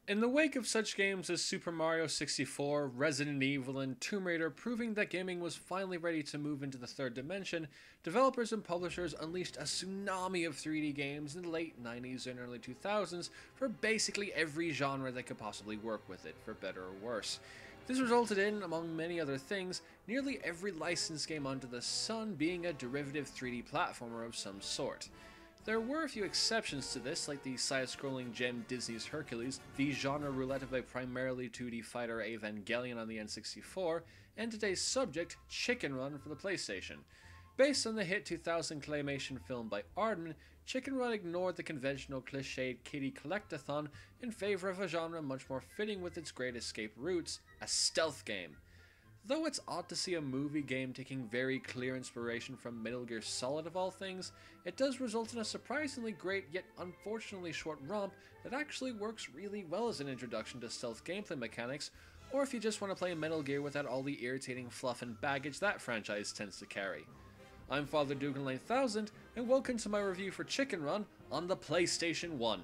In the wake of such games as Super Mario 64, Resident Evil, and Tomb Raider proving that gaming was finally ready to move into the third dimension, developers and publishers unleashed a tsunami of 3D games in the late 90s and early 2000s for basically every genre that could possibly work with it, for better or worse. This resulted in, among many other things, nearly every licensed game under the sun being a derivative 3D platformer of some sort. There were a few exceptions to this, like the side-scrolling gem Disney's Hercules, the genre roulette of a primarily 2D fighter Evangelion on the N64, and today's subject, Chicken Run for the PlayStation. Based on the hit 2000 claymation film by Aardman, Chicken Run ignored the conventional cliched kiddie collectathon in favor of a genre much more fitting with its Great Escape roots, a stealth game. Though it's odd to see a movie game taking very clear inspiration from Metal Gear Solid of all things, it does result in a surprisingly great yet unfortunately short romp that actually works really well as an introduction to stealth gameplay mechanics, or if you just want to play Metal Gear without all the irritating fluff and baggage that franchise tends to carry. I'm FrDougal9000, and welcome to my review for Chicken Run on the PlayStation 1.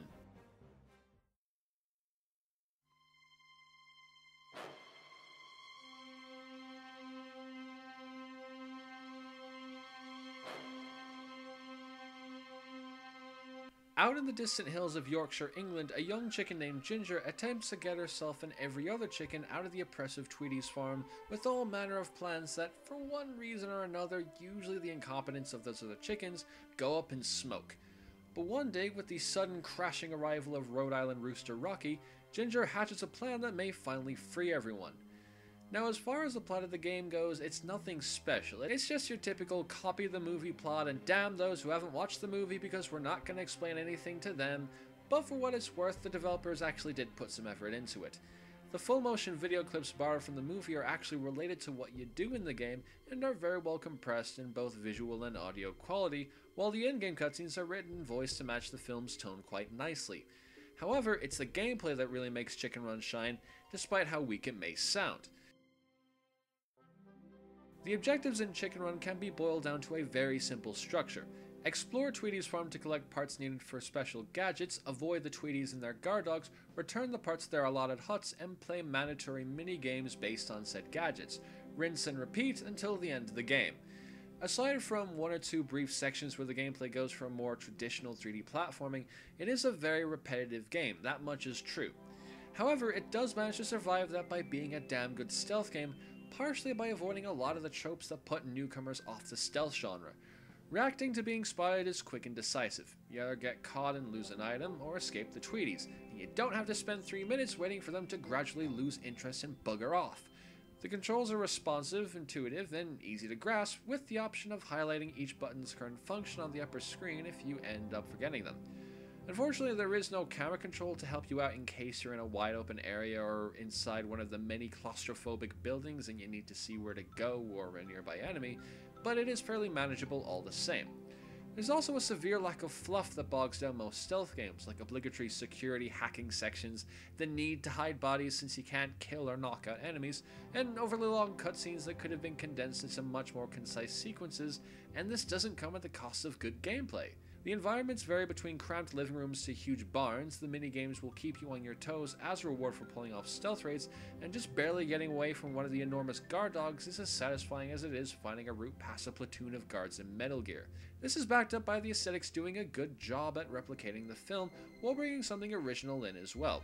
Out in the distant hills of Yorkshire, England, a young chicken named Ginger attempts to get herself and every other chicken out of the oppressive Tweedy's farm with all manner of plans that, for one reason or another, usually the incompetence of those other chickens, go up in smoke. But one day, with the sudden crashing arrival of Rhode Island rooster Rocky, Ginger hatches a plan that may finally free everyone. Now, as far as the plot of the game goes, it's nothing special. It's just your typical copy the movie plot and damn those who haven't watched the movie because we're not going to explain anything to them, but for what it's worth, the developers actually did put some effort into it. The full motion video clips borrowed from the movie are actually related to what you do in the game and are very well compressed in both visual and audio quality, while the in-game cutscenes are written and voiced to match the film's tone quite nicely. However, it's the gameplay that really makes Chicken Run shine, despite how weak it may sound. The objectives in Chicken Run can be boiled down to a very simple structure. Explore Tweedy's farm to collect parts needed for special gadgets, avoid the Tweedys and their guard dogs, return the parts to their allotted huts, and play mandatory mini-games based on said gadgets. Rinse and repeat until the end of the game. Aside from one or two brief sections where the gameplay goes for more traditional 3D platforming, it is a very repetitive game, that much is true. However, it does manage to survive that by being a damn good stealth game, partially by avoiding a lot of the tropes that put newcomers off the stealth genre. Reacting to being spotted is quick and decisive. You either get caught and lose an item, or escape the Tweedies, and you don't have to spend 3 minutes waiting for them to gradually lose interest and bugger off. The controls are responsive, intuitive, and easy to grasp, with the option of highlighting each button's current function on the upper screen if you end up forgetting them. Unfortunately, there is no camera control to help you out in case you're in a wide open area or inside one of the many claustrophobic buildings and you need to see where to go or a nearby enemy, but it is fairly manageable all the same. There's also a severe lack of fluff that bogs down most stealth games, like obligatory security hacking sections, the need to hide bodies since you can't kill or knock out enemies, and overly long cutscenes that could have been condensed into much more concise sequences, and this doesn't come at the cost of good gameplay. The environments vary between cramped living rooms to huge barns, the minigames will keep you on your toes as a reward for pulling off stealth raids, and just barely getting away from one of the enormous guard dogs is as satisfying as it is finding a route past a platoon of guards in Metal Gear. This is backed up by the aesthetics doing a good job at replicating the film, while bringing something original in as well.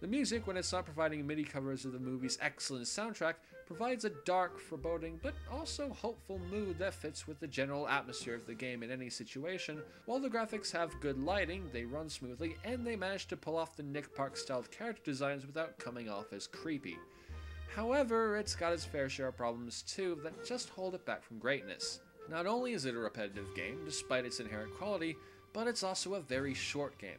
The music, when it's not providing MIDI covers of the movie's excellent soundtrack, provides a dark, foreboding, but also hopeful mood that fits with the general atmosphere of the game in any situation. While the graphics have good lighting, they run smoothly, and they manage to pull off the Nick Park-style character designs without coming off as creepy. However, it's got its fair share of problems too that just hold it back from greatness. Not only is it a repetitive game, despite its inherent quality, but it's also a very short game.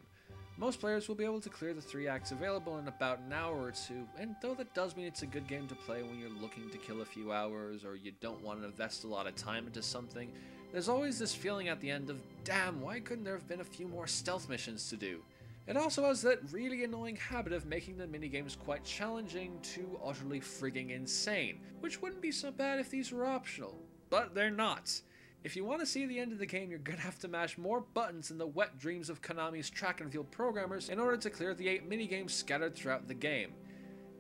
Most players will be able to clear the 3 acts available in about an hour or two, and though that does mean it's a good game to play when you're looking to kill a few hours or you don't want to invest a lot of time into something, there's always this feeling at the end of, damn, why couldn't there have been a few more stealth missions to do? It also has that really annoying habit of making the minigames quite challenging to utterly frigging insane, which wouldn't be so bad if these were optional, but they're not. If you want to see the end of the game, you're gonna have to mash more buttons than the wet dreams of Konami's track and field programmers in order to clear the 8 minigames scattered throughout the game.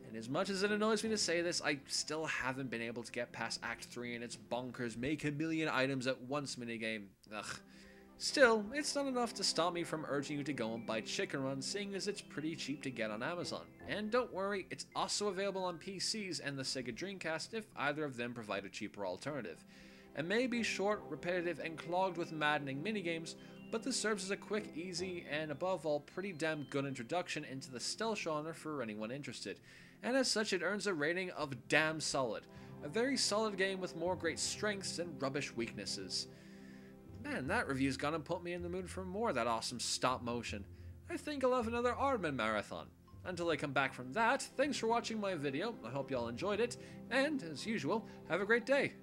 And as much as it annoys me to say this, I still haven't been able to get past Act 3 and its bonkers make a million items at once minigame. Ugh. Still, it's not enough to stop me from urging you to go and buy Chicken Run, seeing as it's pretty cheap to get on Amazon. And don't worry, it's also available on PCs and the Sega Dreamcast if either of them provide a cheaper alternative. It may be short, repetitive, and clogged with maddening minigames, but this serves as a quick, easy, and above all, pretty damn good introduction into the stealth genre for anyone interested. And as such, it earns a rating of damn solid. A very solid game with more great strengths than rubbish weaknesses. Man, that review's gonna put me in the mood for more of that awesome stop motion. I think I'll have another Aardman marathon. Until I come back from that, thanks for watching my video, I hope y'all enjoyed it, and, as usual, have a great day.